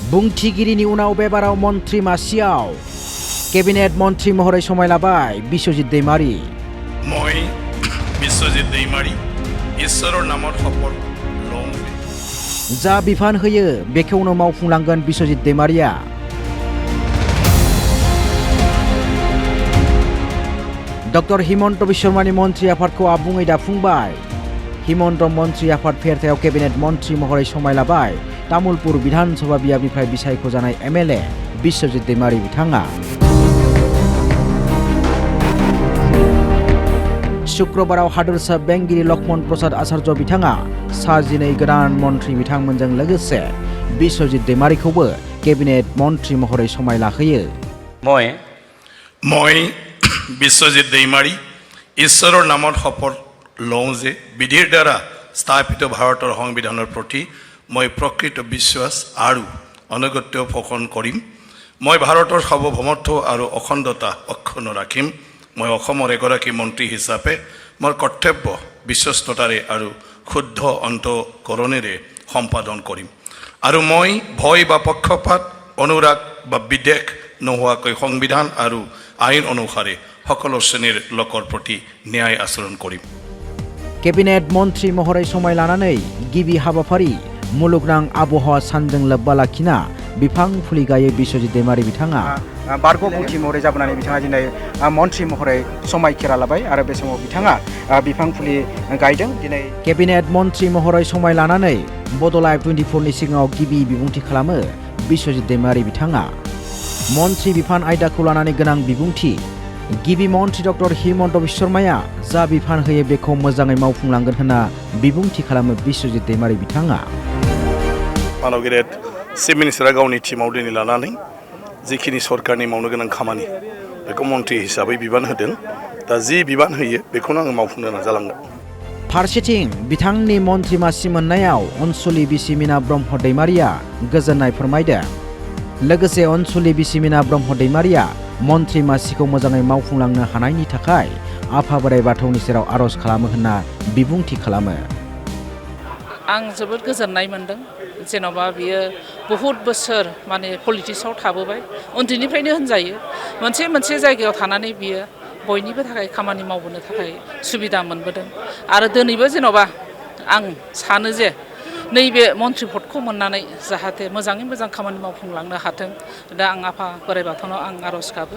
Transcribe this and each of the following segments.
बुंथिगिरिनि उनाव बेबाराव मन्त्रि मासियाव केबिनेट मन्त्रि महरै समायलाबाय बिश्वजित दैमारी। মই বিশ্বজিৎ दैमारी ঈশ্বৰৰ নামত শপত লওঁ যে जा बिफान होयो बेखौनो मावफुंलांगोन बिश्वजित दैमारीया। डक्टर हिमन्त बिश्वशर्मानि मन्त्रि आफादखौ आबुङै दाफुंबाय। हिमन्त मन्त्रि आफाद फेरथायाव केबिनेट मन्त्रि महरै समायलाबाय तामुलपुर विधानसभा बियाबनिफ्राय बिसायख'जानाय एमएलए बिश्वजित दैमारी बिथाङा। शुक्रबाराव हादोरसा बेंगिरि लक्ष्मण प्रसाद आचार्य बिथाङा सा-12 गोदान मन्त्रि बिथांमोनजों लोगोसे बिश्वजित दैमारीखौबो केबिनेट मन्त्रि महरै समायलाहोयो। মই বিশ্বজিৎ दैमारी ঈশ্বৰৰ নামত শপত লওঁ যে বিধিৰ দ্বাৰা স্থাপিত ভাৰতৰ সংবিধানৰ প্ৰতি মই প্ৰকৃত বিশ্বাস আৰু অনুগত্য পোষণ কৰিম। মই ভাৰতৰ সাৰ্বভৌমত্ব আৰু অখণ্ডতা অক্ষুণ্ণ ৰাখিম। মই অসমৰ এগৰাকী মন্ত্ৰী হিচাপে মোৰ কৰ্তব্য বিশ্বস্ততাৰে আৰু শুদ্ধ অন্তঃকৰণেৰে সম্পাদন কৰিম আৰু মই ভয় বা পক্ষপাত অনুৰাগ বা বিদ্বেষ নোহোৱাকৈ সংবিধান আৰু আইন অনুসাৰে সকলো শ্ৰেণীৰ লোকৰ প্ৰতি ন্যায় আচৰণ কৰিম। केबिनेट मन्त्रि महरै समायलानानै गिबि हाबाफारि मुलुगनां आबहावा सानजों लोब्बा लाखिना बिफां फुलि गायो बिश्वजित दैमारी बिथाङा। बारग' बुंथि महरै जाबोनानै बिथाङा दिनै मन्त्रि महरै समायखेरा लाबाय आरो बे समाव बिथाङा बिफां फुलि गायदों। दिनै केबिनेट मन्त्रि महरै समायलानानै बड' लाइभ 24 नि सिगाङाव गिबि बिबुंथि खालामो बिश्वजित दैमारी बिथाङा। मन्त्रि बिफान आयदाखौ लानानै गोनां बिबुंथि। गिबि मन्त्रि डक्टर हिमन्त बिश्वशर्माया जा बिफान होयो बेखौ मोजाङै मावफुंलांगोन होनना बिबुंथि खालामो बिश्वजित दैमारी बिथाङा। मानव गेदेर चिफ मिनिस्टारा गावनि टीमाव दिनै लानानै जिखिनि सरकारनि मावनो गोनां खामानि बेखौ मन्त्रि हिसाबै बिबान होदों। दा जि बिबान होयो बेखौनो आङो मावफुंनो नाजालांगोन। फारसेथिं बिथांनि मन्त्रि मासि मोननायाव अनसुलि बिसि मीना ब्रह्म दैमारीया गोजोननाय फोरमायदों। लोगोसे अनसुलि बिसि मीना ब्रह्म दैमारीया मन्त्रि मासिखौ मोजाङै मावफुंलांनो हानायनि थाखाय आफा बोराइ बाथौनि सेराव आर'ज खालामो होनना बिबुंथि खालामो। आं जोबोद गोजोननाय मोनदों। जेन'बा बियो बहुद बोसोर माने पलिटिक्सआव थाबोबाय उन्दैनिफ्रायनो होनजायो। मोनसे जायगायाव थानानै बियो बयनिबो थाखाय खामानि मावबोनो थाखाय सुबिदा मोनबोदों आरो दिनैबो जेन'बा आं सानो जे नैबे मन्त्रि पदखौ मोननानै जाहाथे मोजाङै मोजां खामानि मावफुंलांनो हाथों। दा आं आफा बोराइ बाथौनाव आं आर'ज गाबो।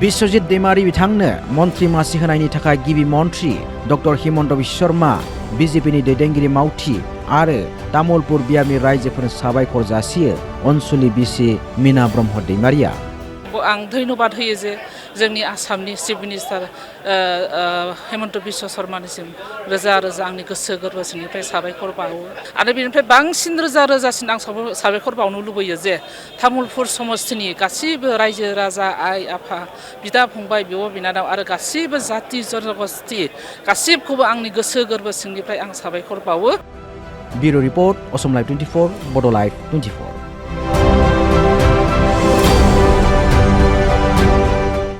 बिश्वजित दैमारी बिथांनो मन्त्रि मासि होनायनि थाखाय गिबि मन्त्रि डक्टर हिमन्त बिश्वशर्मा, बिजेपिनि दैदेनगिरि मावथि आरो तामुलपुर बियाबनि रायजोफोरनो साबायखर जासियो अनसुलि बिसि मीना ब्रह्म दैमारीया। आं धन्यबाद होयो जे जोंनि आसामनि चिफ मिनिस्टार हिमन्त बिश्व शर्मानिसिम रोजा रोजा आंनि गोसो गोरबोनिफ्राय साबायखर बावो आरो बेनिफ्राय बांसिन रोजासिन आं साबायखर बावनो लुबैयो जे तामुलपुर समस्तिनि गासैबो रायजो राजा आइ आफा बिदा फंबाय बिब' बिनानाव आरो गासैबो जाति जनगोष्ठी गासिबखौबो आंनि गोसो गोरबो सिंनिफ्राय आं साबायखर बावो। ब्युरो रिपर्ट असम लाइभ 24 बड' लाइभ 24।